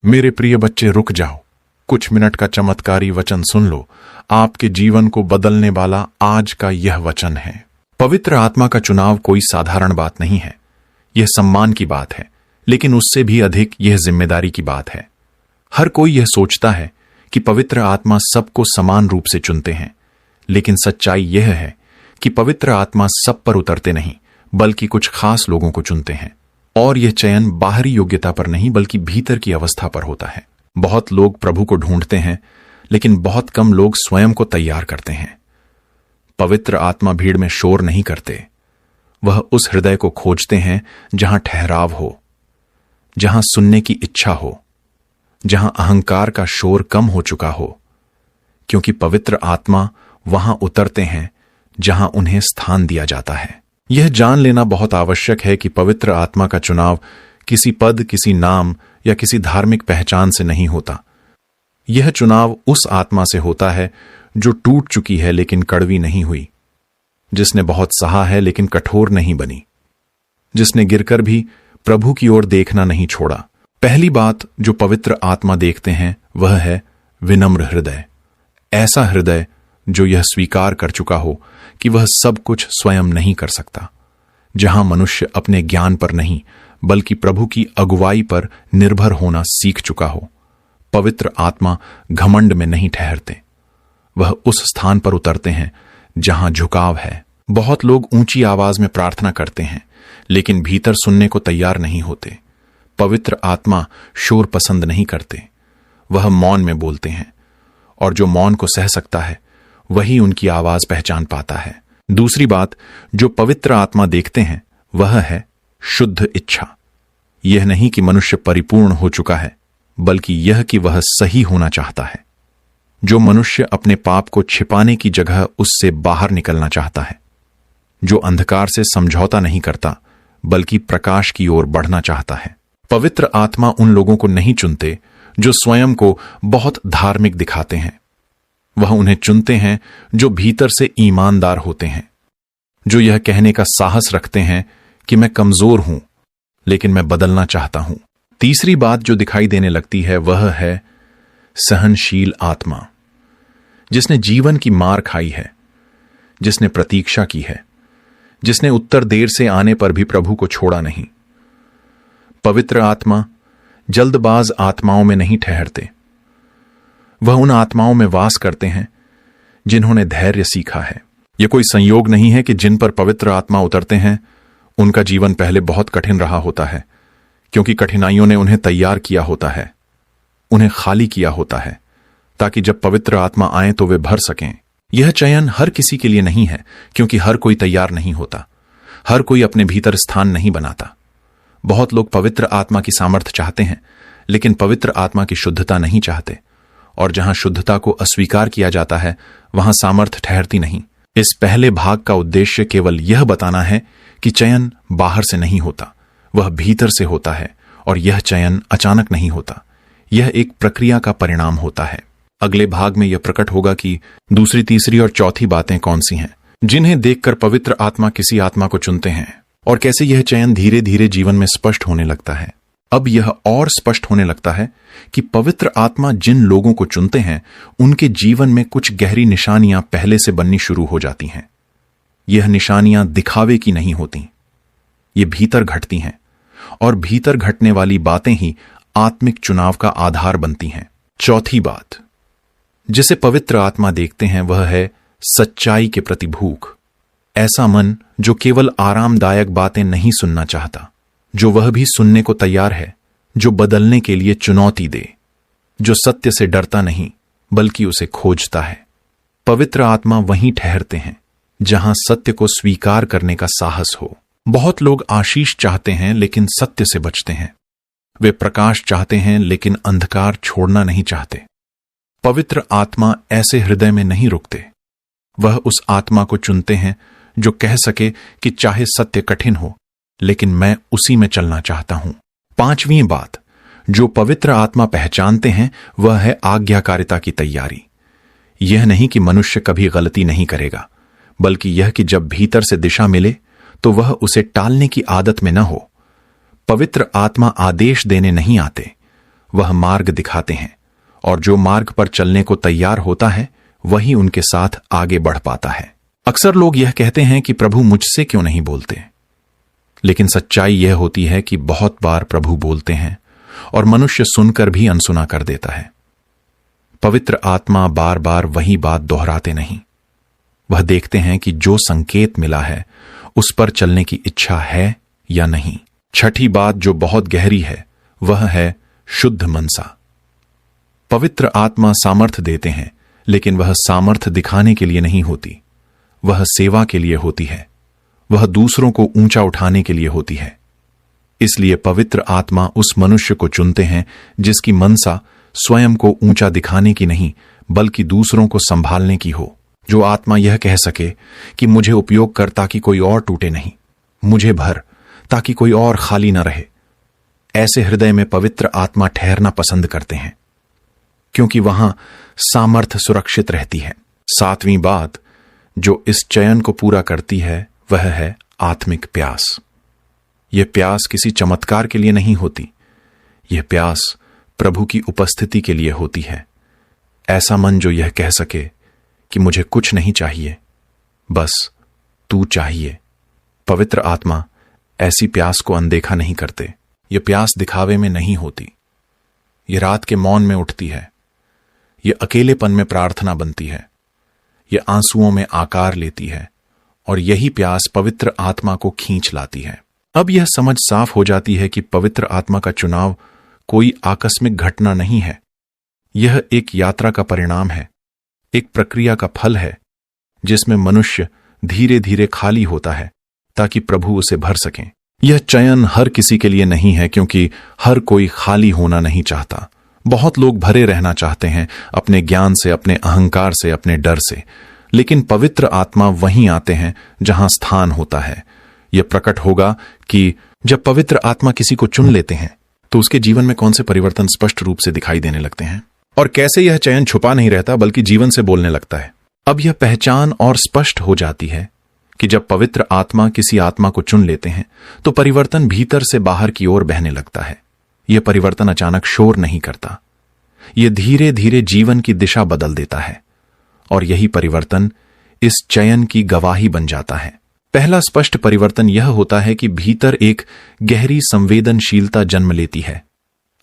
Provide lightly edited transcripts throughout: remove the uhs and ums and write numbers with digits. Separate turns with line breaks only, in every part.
मेरे प्रिय बच्चे, रुक जाओ। कुछ मिनट का चमत्कारी वचन सुन लो। आपके जीवन को बदलने वाला आज का यह वचन है। पवित्र आत्मा का चुनाव कोई साधारण बात नहीं है। यह सम्मान की बात है, लेकिन उससे भी अधिक यह जिम्मेदारी की बात है। हर कोई यह सोचता है कि पवित्र आत्मा सबको समान रूप से चुनते हैं, लेकिन सच्चाई यह है कि पवित्र आत्मा सब पर उतरते नहीं, बल्कि कुछ खास लोगों को चुनते हैं। और यह चयन बाहरी योग्यता पर नहीं, बल्कि भीतर की अवस्था पर होता है। बहुत लोग प्रभु को ढूंढते हैं, लेकिन बहुत कम लोग स्वयं को तैयार करते हैं। पवित्र आत्मा भीड़ में शोर नहीं करते। वह उस हृदय को खोजते हैं जहां ठहराव हो, जहां सुनने की इच्छा हो, जहां अहंकार का शोर कम हो चुका हो, क्योंकि पवित्र आत्मा वहां उतरते हैं जहां उन्हें स्थान दिया जाता है। यह जान लेना बहुत आवश्यक है कि पवित्र आत्मा का चुनाव किसी पद, किसी नाम या किसी धार्मिक पहचान से नहीं होता। यह चुनाव उस आत्मा से होता है जो टूट चुकी है लेकिन कड़वी नहीं हुई, जिसने बहुत सहा है लेकिन कठोर नहीं बनी, जिसने गिरकर भी प्रभु की ओर देखना नहीं छोड़ा। पहली बात जो पवित्र आत्मा देखते हैं वह है विनम्र हृदय। ऐसा हृदय जो यह स्वीकार कर चुका हो कि वह सब कुछ स्वयं नहीं कर सकता, जहां मनुष्य अपने ज्ञान पर नहीं बल्कि प्रभु की अगुवाई पर निर्भर होना सीख चुका हो। पवित्र आत्मा घमंड में नहीं ठहरते। वह उस स्थान पर उतरते हैं जहां झुकाव है। बहुत लोग ऊंची आवाज में प्रार्थना करते हैं, लेकिन भीतर सुनने को तैयार नहीं होते। पवित्र आत्मा शोर पसंद नहीं करते। वह मौन में बोलते हैं, और जो मौन को सह सकता है वही उनकी आवाज पहचान पाता है। दूसरी बात जो पवित्र आत्मा देखते हैं वह है शुद्ध इच्छा। यह नहीं कि मनुष्य परिपूर्ण हो चुका है, बल्कि यह कि वह सही होना चाहता है। जो मनुष्य अपने पाप को छिपाने की जगह उससे बाहर निकलना चाहता है, जो अंधकार से समझौता नहीं करता बल्कि प्रकाश की ओर बढ़ना चाहता है। पवित्र आत्मा उन लोगों को नहीं चुनते जो स्वयं को बहुत धार्मिक दिखाते हैं। वह उन्हें चुनते हैं जो भीतर से ईमानदार होते हैं, जो यह कहने का साहस रखते हैं कि मैं कमजोर हूं, लेकिन मैं बदलना चाहता हूं। तीसरी बात जो दिखाई देने लगती है वह है सहनशील आत्मा, जिसने जीवन की मार खाई है, जिसने प्रतीक्षा की है, जिसने उत्तर देर से आने पर भी प्रभु को छोड़ा नहीं। पवित्र आत्मा जल्दबाज आत्माओं में नहीं ठहरते। वह उन आत्माओं में वास करते हैं जिन्होंने धैर्य सीखा है। यह कोई संयोग नहीं है कि जिन पर पवित्र आत्मा उतरते हैं उनका जीवन पहले बहुत कठिन रहा होता है, क्योंकि कठिनाइयों ने उन्हें तैयार किया होता है, उन्हें खाली किया होता है, ताकि जब पवित्र आत्मा आए तो वे भर सकें। यह चयन हर किसी के लिए नहीं है, क्योंकि हर कोई तैयार नहीं होता। हर कोई अपने भीतर स्थान नहीं बनाता। बहुत लोग पवित्र आत्मा की सामर्थ्य चाहते हैं, लेकिन पवित्र आत्मा की शुद्धता नहीं चाहते। और जहां शुद्धता को अस्वीकार किया जाता है वहां सामर्थ्य ठहरती नहीं। इस पहले भाग का उद्देश्य केवल यह बताना है कि चयन बाहर से नहीं होता, वह भीतर से होता है। और यह चयन अचानक नहीं होता, यह एक प्रक्रिया का परिणाम होता है। अगले भाग में यह प्रकट होगा कि दूसरी, तीसरी और चौथी बातें कौन सी हैं जिन्हें देखकर पवित्र आत्मा किसी आत्मा को चुनते हैं, और कैसे यह चयन धीरे धीरे जीवन में स्पष्ट होने लगता है। अब यह और स्पष्ट होने लगता है कि पवित्र आत्मा जिन लोगों को चुनते हैं उनके जीवन में कुछ गहरी निशानियां पहले से बननी शुरू हो जाती हैं। यह निशानियां दिखावे की नहीं होती, ये भीतर घटती हैं, और भीतर घटने वाली बातें ही आत्मिक चुनाव का आधार बनती हैं। चौथी बात जिसे पवित्र आत्मा देखते हैं वह है सच्चाई के प्रति भूख। ऐसा मन जो केवल आरामदायक बातें नहीं सुनना चाहता, जो वह भी सुनने को तैयार है, जो बदलने के लिए चुनौती दे, जो सत्य से डरता नहीं बल्कि उसे खोजता है। पवित्र आत्मा वहीं ठहरते हैं जहां सत्य को स्वीकार करने का साहस हो। बहुत लोग आशीष चाहते हैं लेकिन सत्य से बचते हैं। वे प्रकाश चाहते हैं लेकिन अंधकार छोड़ना नहीं चाहते। पवित्र आत्मा ऐसे हृदय में नहीं रुकते। वह उस आत्मा को चुनते हैं जो कह सके कि चाहे सत्य कठिन हो, लेकिन मैं उसी में चलना चाहता हूं। पांचवीं बात जो पवित्र आत्मा पहचानते हैं वह है आज्ञाकारिता की तैयारी। यह नहीं कि मनुष्य कभी गलती नहीं करेगा, बल्कि यह कि जब भीतर से दिशा मिले तो वह उसे टालने की आदत में न हो। पवित्र आत्मा आदेश देने नहीं आते, वह मार्ग दिखाते हैं, और जो मार्ग पर चलने को तैयार होता है वही उनके साथ आगे बढ़ पाता है। अक्सर लोग यह कहते हैं कि प्रभु मुझसे क्यों नहीं बोलते, लेकिन सच्चाई यह होती है कि बहुत बार प्रभु बोलते हैं और मनुष्य सुनकर भी अनसुना कर देता है। पवित्र आत्मा बार बार वही बात दोहराते नहीं, वह देखते हैं कि जो संकेत मिला है उस पर चलने की इच्छा है या नहीं। छठी बात जो बहुत गहरी है वह है शुद्ध मनसा। पवित्र आत्मा सामर्थ देते हैं, लेकिन वह सामर्थ दिखाने के लिए नहीं होती, वह सेवा के लिए होती है, वह दूसरों को ऊंचा उठाने के लिए होती है। इसलिए पवित्र आत्मा उस मनुष्य को चुनते हैं जिसकी मनसा स्वयं को ऊंचा दिखाने की नहीं बल्कि दूसरों को संभालने की हो। जो आत्मा यह कह सके कि मुझे उपयोग कर ताकि कोई और टूटे नहीं, मुझे भर ताकि कोई और खाली न रहे। ऐसे हृदय में पवित्र आत्मा ठहरना पसंद करते हैं, क्योंकि वहां सामर्थ्य सुरक्षित रहती है। सातवीं बात जो इस चयन को पूरा करती है वह है आत्मिक प्यास। यह प्यास किसी चमत्कार के लिए नहीं होती, यह प्यास प्रभु की उपस्थिति के लिए होती है। ऐसा मन जो यह कह सके कि मुझे कुछ नहीं चाहिए, बस तू चाहिए। पवित्र आत्मा ऐसी प्यास को अनदेखा नहीं करते। यह प्यास दिखावे में नहीं होती, यह रात के मौन में उठती है, यह अकेलेपन में प्रार्थना बनती है, यह आंसुओं में आकार लेती है, और यही प्यास पवित्र आत्मा को खींच लाती है। अब यह समझ साफ हो जाती है कि पवित्र आत्मा का चुनाव कोई आकस्मिक घटना नहीं है, यह एक यात्रा का परिणाम है, एक प्रक्रिया का फल है जिसमें मनुष्य धीरे धीरे खाली होता है ताकि प्रभु उसे भर सकें। यह चयन हर किसी के लिए नहीं है, क्योंकि हर कोई खाली होना नहीं चाहता। बहुत लोग भरे रहना चाहते हैं, अपने ज्ञान से, अपने अहंकार से, अपने डर से, लेकिन पवित्र आत्मा वहीं आते हैं जहां स्थान होता है। यह प्रकट होगा कि जब पवित्र आत्मा किसी को चुन लेते हैं तो उसके जीवन में कौन से परिवर्तन स्पष्ट रूप से दिखाई देने लगते हैं, और कैसे यह चयन छुपा नहीं रहता बल्कि जीवन से बोलने लगता है। अब यह पहचान और स्पष्ट हो जाती है कि जब पवित्र आत्मा किसी आत्मा को चुन लेते हैं तो परिवर्तन भीतर से बाहर की ओर बहने लगता है। यह परिवर्तन अचानक शोर नहीं करता, यह धीरे धीरे जीवन की दिशा बदल देता है, और यही परिवर्तन इस चयन की गवाही बन जाता है। पहला स्पष्ट परिवर्तन यह होता है कि भीतर एक गहरी संवेदनशीलता जन्म लेती है।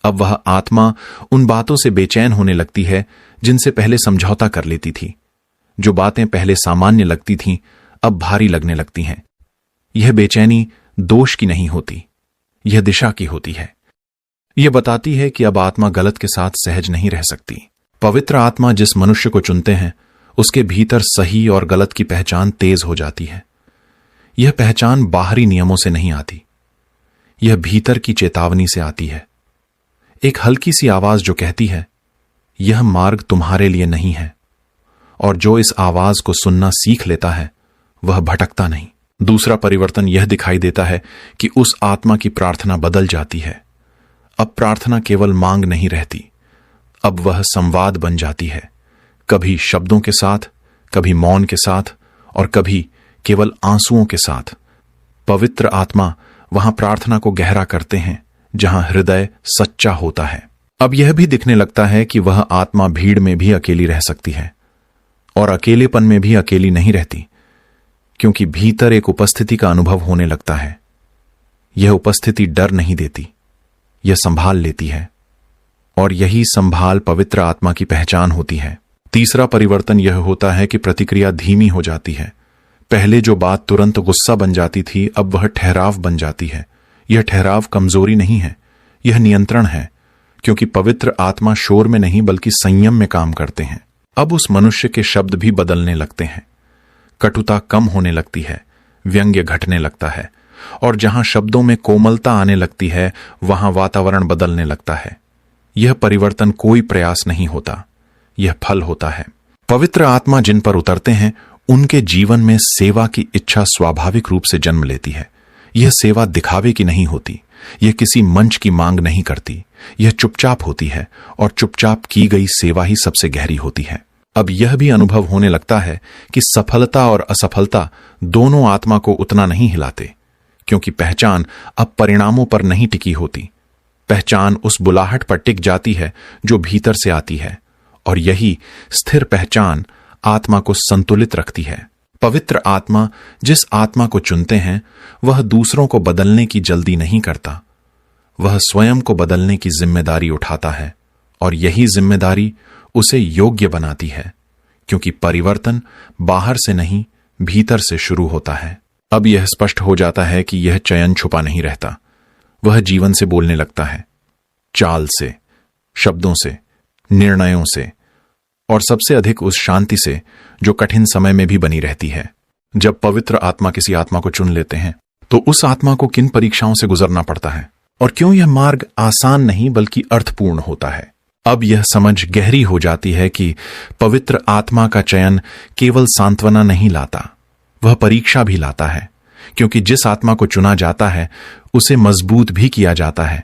अब वह आत्मा उन बातों से बेचैन होने लगती है जिनसे पहले समझौता कर लेती थी। जो बातें पहले सामान्य लगती थीं अब भारी लगने लगती हैं। यह बेचैनी दोष की नहीं होती, यह दिशा की होती है। यह बताती है कि अब आत्मा गलत के साथ सहज नहीं रह सकती। पवित्र आत्मा जिस मनुष्य को चुनते हैं उसके भीतर सही और गलत की पहचान तेज हो जाती है। यह पहचान बाहरी नियमों से नहीं आती, यह भीतर की चेतावनी से आती है। एक हल्की सी आवाज जो कहती है यह मार्ग तुम्हारे लिए नहीं है, और जो इस आवाज को सुनना सीख लेता है वह भटकता नहीं। दूसरा परिवर्तन यह दिखाई देता है कि उस आत्मा की प्रार्थना बदल जाती है। अब प्रार्थना केवल मांग नहीं रहती, अब वह संवाद बन जाती है, कभी शब्दों के साथ, कभी मौन के साथ, और कभी केवल आंसुओं के साथ। पवित्र आत्मा वहां प्रार्थना को गहरा करते हैं जहां हृदय सच्चा होता है। अब यह भी दिखने लगता है कि वह आत्मा भीड़ में भी अकेली रह सकती है, और अकेलेपन में भी अकेली नहीं रहती, क्योंकि भीतर एक उपस्थिति का अनुभव होने लगता है। यह उपस्थिति डर नहीं देती, यह संभाल लेती है, और यही संभाल पवित्र आत्मा की पहचान होती है। तीसरा परिवर्तन यह होता है कि प्रतिक्रिया धीमी हो जाती है। पहले जो बात तुरंत गुस्सा बन जाती थी अब वह ठहराव बन जाती है। यह ठहराव कमजोरी नहीं है, यह नियंत्रण है, क्योंकि पवित्र आत्मा शोर में नहीं बल्कि संयम में काम करते हैं। अब उस मनुष्य के शब्द भी बदलने लगते हैं, कटुता कम होने लगती है, व्यंग्य घटने लगता है, और जहां शब्दों में कोमलता आने लगती है वहां वातावरण बदलने लगता है। यह परिवर्तन कोई प्रयास नहीं होता, यह फल होता है। पवित्र आत्मा जिन पर उतरते हैं उनके जीवन में सेवा की इच्छा स्वाभाविक रूप से जन्म लेती है। यह सेवा दिखावे की नहीं होती, यह किसी मंच की मांग नहीं करती, यह चुपचाप होती है, और चुपचाप की गई सेवा ही सबसे गहरी होती है। अब यह भी अनुभव होने लगता है कि सफलता और असफलता दोनों आत्मा को उतना नहीं हिलाते, क्योंकि पहचान अब परिणामों पर नहीं टिकी होती, पहचान उस बुलाहट पर टिक जाती है जो भीतर से आती है, और यही स्थिर पहचान आत्मा को संतुलित रखती है। पवित्र आत्मा जिस आत्मा को चुनते हैं वह दूसरों को बदलने की जल्दी नहीं करता, वह स्वयं को बदलने की जिम्मेदारी उठाता है, और यही जिम्मेदारी उसे योग्य बनाती है, क्योंकि परिवर्तन बाहर से नहीं भीतर से शुरू होता है। अब यह स्पष्ट हो जाता है कि यह चयन छुपा नहीं रहता, वह जीवन से बोलने लगता है, चाल से, शब्दों से, निर्णयों से, और सबसे अधिक उस शांति से जो कठिन समय में भी बनी रहती है। जब पवित्र आत्मा किसी आत्मा को चुन लेते हैं तो उस आत्मा को किन परीक्षाओं से गुजरना पड़ता है, और क्यों यह मार्ग आसान नहीं बल्कि अर्थपूर्ण होता है। अब यह समझ गहरी हो जाती है कि पवित्र आत्मा का चयन केवल सांत्वना नहीं लाता, वह परीक्षा भी लाता है, क्योंकि जिस आत्मा को चुना जाता है उसे मजबूत भी किया जाता है,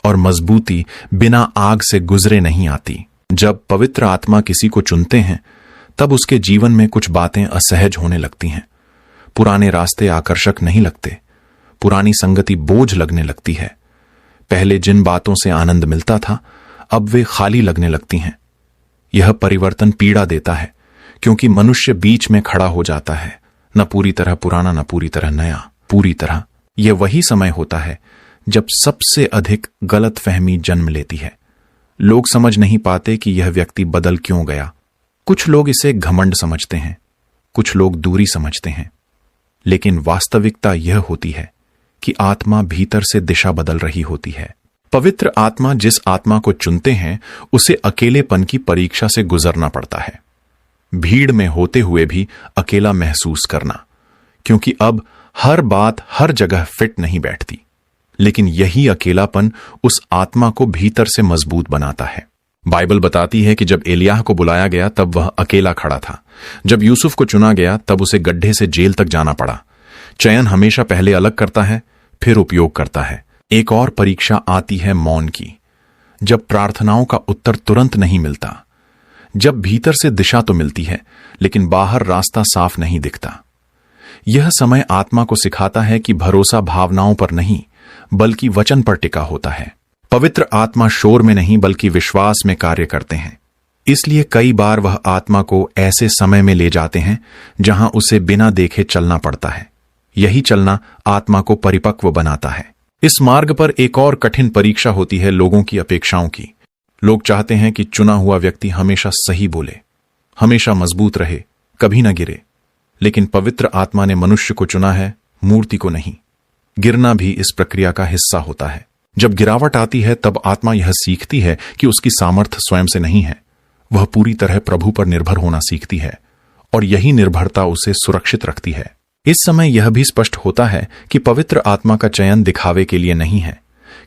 और मजबूती बिना आग से गुजरे नहीं आती। जब पवित्र आत्मा किसी को चुनते हैं तब उसके जीवन में कुछ बातें असहज होने लगती हैं। पुराने रास्ते आकर्षक नहीं लगते, पुरानी संगति बोझ लगने लगती है। पहले जिन बातों से आनंद मिलता था अब वे खाली लगने लगती हैं। यह परिवर्तन पीड़ा देता है, क्योंकि मनुष्य बीच में खड़ा हो जाता है, न पूरी तरह पुराना न पूरी तरह नया, पूरी तरह। यह वही समय होता है जब सबसे अधिक गलतफहमी जन्म लेती है। लोग समझ नहीं पाते कि यह व्यक्ति बदल क्यों गया। कुछ लोग इसे घमंड समझते हैं, कुछ लोग दूरी समझते हैं, लेकिन वास्तविकता यह होती है कि आत्मा भीतर से दिशा बदल रही होती है। पवित्र आत्मा जिस आत्मा को चुनते हैं उसे अकेलेपन की परीक्षा से गुजरना पड़ता है, भीड़ में होते हुए भी अकेला महसूस करना, क्योंकि अब हर बात हर जगह फिट नहीं बैठती। लेकिन यही अकेलापन उस आत्मा को भीतर से मजबूत बनाता है। बाइबल बताती है कि जब एलियाह को बुलाया गया तब वह अकेला खड़ा था। जब यूसुफ को चुना गया तब उसे गड्ढे से जेल तक जाना पड़ा। चयन हमेशा पहले अलग करता है, फिर उपयोग करता है। एक और परीक्षा आती है मौन की, जब प्रार्थनाओं का उत्तर तुरंत नहीं मिलता, जब भीतर से दिशा तो मिलती है लेकिन बाहर रास्ता साफ नहीं दिखता। यह समय आत्मा को सिखाता है कि भरोसा भावनाओं पर नहीं बल्कि वचन पर टिका होता है। पवित्र आत्मा शोर में नहीं बल्कि विश्वास में कार्य करते हैं। इसलिए कई बार वह आत्मा को ऐसे समय में ले जाते हैं जहां उसे बिना देखे चलना पड़ता है। यही चलना आत्मा को परिपक्व बनाता है। इस मार्ग पर एक और कठिन परीक्षा होती है लोगों की अपेक्षाओं की। लोग चाहते हैं कि चुना हुआ व्यक्ति हमेशा सही बोले, हमेशा मजबूत रहे, कभी न गिरे। लेकिन पवित्र आत्मा ने मनुष्य को चुना है, मूर्ति को नहीं। गिरना भी इस प्रक्रिया का हिस्सा होता है। जब गिरावट आती है तब आत्मा यह सीखती है कि उसकी सामर्थ्य स्वयं से नहीं है, वह पूरी तरह प्रभु पर निर्भर होना सीखती है, और यही निर्भरता उसे सुरक्षित रखती है। इस समय यह भी स्पष्ट होता है कि पवित्र आत्मा का चयन दिखावे के लिए नहीं है,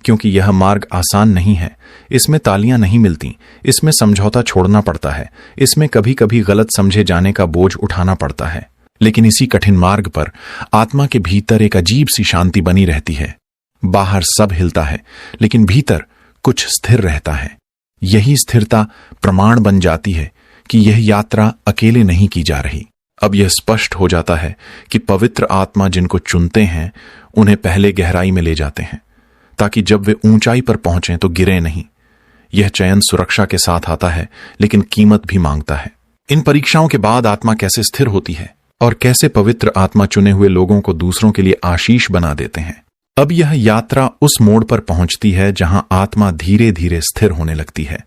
क्योंकि यह मार्ग आसान नहीं है। इसमें तालियां नहीं मिलती, इसमें समझौता छोड़ना पड़ता है, इसमें कभी कभी गलत समझे जाने का बोझ उठाना पड़ता है। लेकिन इसी कठिन मार्ग पर आत्मा के भीतर एक अजीब सी शांति बनी रहती है। बाहर सब हिलता है लेकिन भीतर कुछ स्थिर रहता है। यही स्थिरता प्रमाण बन जाती है कि यह यात्रा अकेले नहीं की जा रही। अब यह स्पष्ट हो जाता है कि पवित्र आत्मा जिनको चुनते हैं उन्हें पहले गहराई में ले जाते हैं, ताकि जब वे ऊंचाई पर पहुंचें तो गिरे नहीं। यह चयन सुरक्षा के साथ आता है लेकिन कीमत भी मांगता है। इन परीक्षाओं के बाद आत्मा कैसे स्थिर होती है और कैसे पवित्र आत्मा चुने हुए लोगों को दूसरों के लिए आशीष बना देते हैं। अब यह यात्रा उस मोड़ पर पहुंचती है जहां आत्मा धीरे धीरे स्थिर होने लगती है।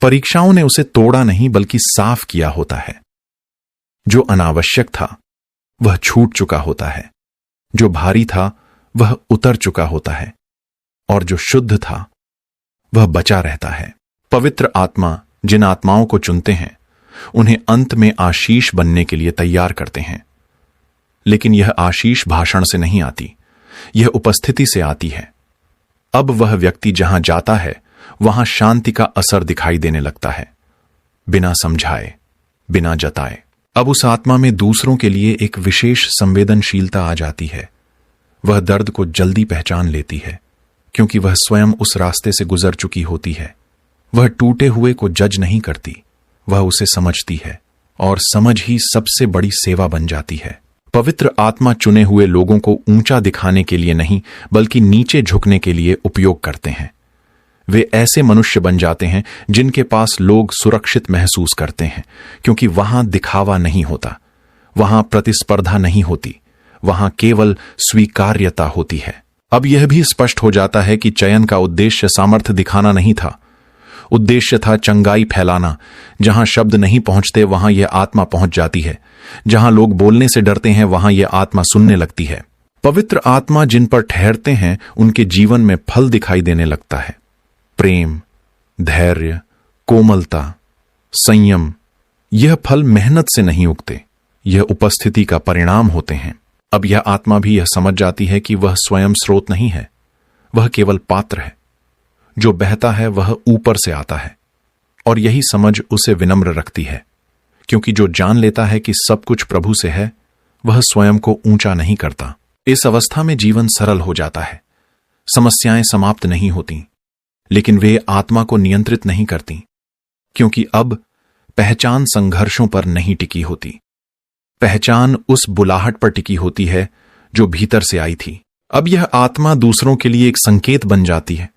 परीक्षाओं ने उसे तोड़ा नहीं बल्कि साफ किया होता है। जो अनावश्यक था वह छूट चुका होता है, जो भारी था वह उतर चुका होता है, और जो शुद्ध था वह बचा रहता है। पवित्र आत्मा जिन आत्माओं को चुनते हैं उन्हें अंत में आशीष बनने के लिए तैयार करते हैं। लेकिन यह आशीष भाषण से नहीं आती, यह उपस्थिति से आती है। अब वह व्यक्ति जहां जाता है वहां शांति का असर दिखाई देने लगता है, बिना समझाए, बिना जताए। अब उस आत्मा में दूसरों के लिए एक विशेष संवेदनशीलता आ जाती है। वह दर्द को जल्दी पहचान लेती है, क्योंकि वह स्वयं उस रास्ते से गुजर चुकी होती है। वह टूटे हुए को जज नहीं करती, वह उसे समझती है, और समझ ही सबसे बड़ी सेवा बन जाती है। पवित्र आत्मा चुने हुए लोगों को ऊंचा दिखाने के लिए नहीं बल्कि नीचे झुकने के लिए उपयोग करते हैं। वे ऐसे मनुष्य बन जाते हैं जिनके पास लोग सुरक्षित महसूस करते हैं, क्योंकि वहां दिखावा नहीं होता, वहां प्रतिस्पर्धा नहीं होती, वहां केवल स्वीकार्यता होती है। अब यह भी स्पष्ट हो जाता है कि चयन का उद्देश्य सामर्थ्य दिखाना नहीं था। उद्देश्य था चंगाई फैलाना। जहां शब्द नहीं पहुंचते वहां यह आत्मा पहुंच जाती है। जहां लोग बोलने से डरते हैं वहां यह आत्मा सुनने लगती है। पवित्र आत्मा जिन पर ठहरते हैं उनके जीवन में फल दिखाई देने लगता है। प्रेम, धैर्य, कोमलता, संयम। यह फल मेहनत से नहीं उगते, यह उपस्थिति का परिणाम होते हैं। अब यह आत्मा भी यह समझ जाती है कि वह स्वयं स्रोत नहीं है, वह केवल पात्र है। जो बहता है वह ऊपर से आता है, और यही समझ उसे विनम्र रखती है, क्योंकि जो जान लेता है कि सब कुछ प्रभु से है, वह स्वयं को ऊंचा नहीं करता। इस अवस्था में जीवन सरल हो जाता है। समस्याएं समाप्त नहीं होती, लेकिन वे आत्मा को नियंत्रित नहीं करती, क्योंकि अब पहचान संघर्षों पर नहीं टिकी होती। पहचान उस बुलाहट पर टिकी होती है जो भीतर से आई थी। अब यह आत्मा दूसरों के लिए एक संकेत बन जाती है।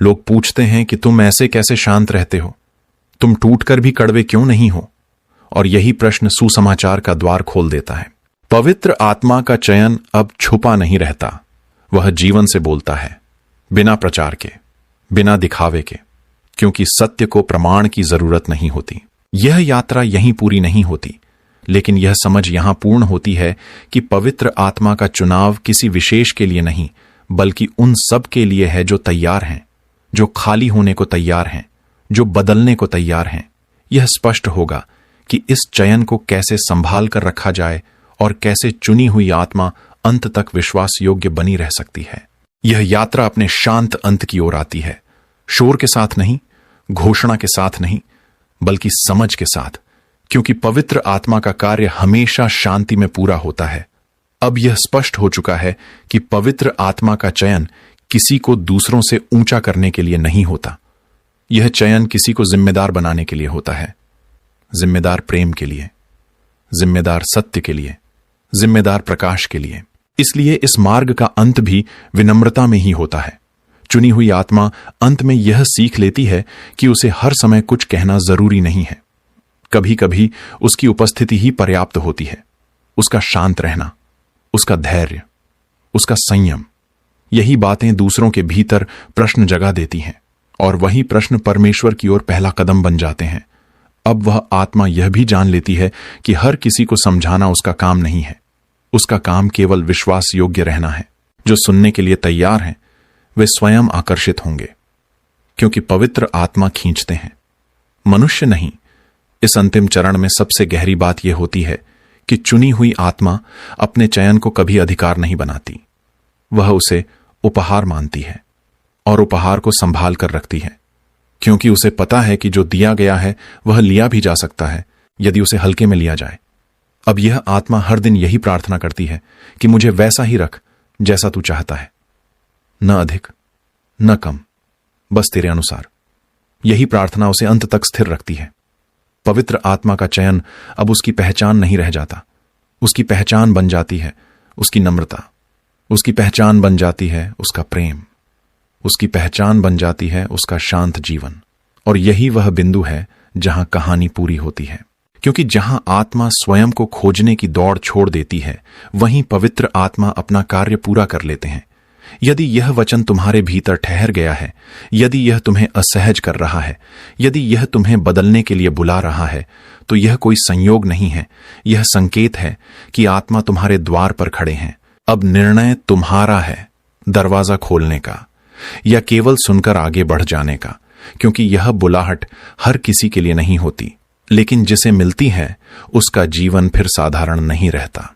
लोग पूछते हैं कि तुम ऐसे कैसे शांत रहते हो, तुम टूटकर भी कड़वे क्यों नहीं हो? और यही प्रश्न सुसमाचार का द्वार खोल देता है। पवित्र आत्मा का चयन अब छुपा नहीं रहता, वह जीवन से बोलता है, बिना प्रचार के, बिना दिखावे के, क्योंकि सत्य को प्रमाण की जरूरत नहीं होती। यह यात्रा यहीं पूरी नहीं होती, लेकिन यह समझ यहां पूर्ण होती है कि पवित्र आत्मा का चुनाव किसी विशेष के लिए नहीं बल्कि उन सब के लिए है जो तैयार हैं, जो खाली होने को तैयार हैं, जो बदलने को तैयार हैं। यह स्पष्ट होगा कि इस चयन को कैसे संभाल कर रखा जाए और कैसे चुनी हुई आत्मा अंत तक विश्वास योग्य बनी रह सकती है। यह यात्रा अपने शांत अंत की ओर आती है, शोर के साथ नहीं, घोषणा के साथ नहीं, बल्कि समझ के साथ, क्योंकि पवित्र आत्मा का कार्य हमेशा शांति में पूरा होता है। अब यह स्पष्ट हो चुका है कि पवित्र आत्मा का चयन किसी को दूसरों से ऊंचा करने के लिए नहीं होता। यह चयन किसी को जिम्मेदार बनाने के लिए होता है, जिम्मेदार प्रेम के लिए, जिम्मेदार सत्य के लिए, जिम्मेदार प्रकाश के लिए। इसलिए इस मार्ग का अंत भी विनम्रता में ही होता है। चुनी हुई आत्मा अंत में यह सीख लेती है कि उसे हर समय कुछ कहना जरूरी नहीं है। कभी कभी उसकी उपस्थिति ही पर्याप्त होती है। उसका शांत रहना, उसका धैर्य, उसका संयम, यही बातें दूसरों के भीतर प्रश्न जगा देती हैं, और वही प्रश्न परमेश्वर की ओर पहला कदम बन जाते हैं। अब वह आत्मा यह भी जान लेती है कि हर किसी को समझाना उसका काम नहीं है। उसका काम केवल विश्वास योग्य रहना है। जो सुनने के लिए तैयार हैं वे स्वयं आकर्षित होंगे, क्योंकि पवित्र आत्मा खींचते हैं, मनुष्य नहीं। इस अंतिम चरण में सबसे गहरी बात यह होती है कि चुनी हुई आत्मा अपने चयन को कभी अधिकार नहीं बनाती। वह उसे उपहार मानती है और उपहार को संभाल कर रखती है, क्योंकि उसे पता है कि जो दिया गया है वह लिया भी जा सकता है यदि उसे हल्के में लिया जाए। अब यह आत्मा हर दिन यही प्रार्थना करती है कि मुझे वैसा ही रख जैसा तू चाहता है, न अधिक न कम, बस तेरे अनुसार। यही प्रार्थना उसे अंत तक स्थिर रखती है। पवित्र आत्मा का चयन अब उसकी पहचान नहीं रह जाता। उसकी पहचान बन जाती है उसकी नम्रता, उसकी पहचान बन जाती है उसका प्रेम, उसकी पहचान बन जाती है उसका शांत जीवन। और यही वह बिंदु है जहां कहानी पूरी होती है, क्योंकि जहां आत्मा स्वयं को खोजने की दौड़ छोड़ देती है, वहीं पवित्र आत्मा अपना कार्य पूरा कर लेते हैं। यदि यह वचन तुम्हारे भीतर ठहर गया है, यदि यह तुम्हें असहज कर रहा है, यदि यह तुम्हें बदलने के लिए बुला रहा है, तो यह कोई संयोग नहीं है, यह संकेत है कि आत्मा तुम्हारे द्वार पर खड़े हैं। अब निर्णय तुम्हारा है, दरवाजा खोलने का या केवल सुनकर आगे बढ़ जाने का, क्योंकि यह बुलाहट हर किसी के लिए नहीं होती, लेकिन जिसे मिलती है उसका जीवन फिर साधारण नहीं रहता।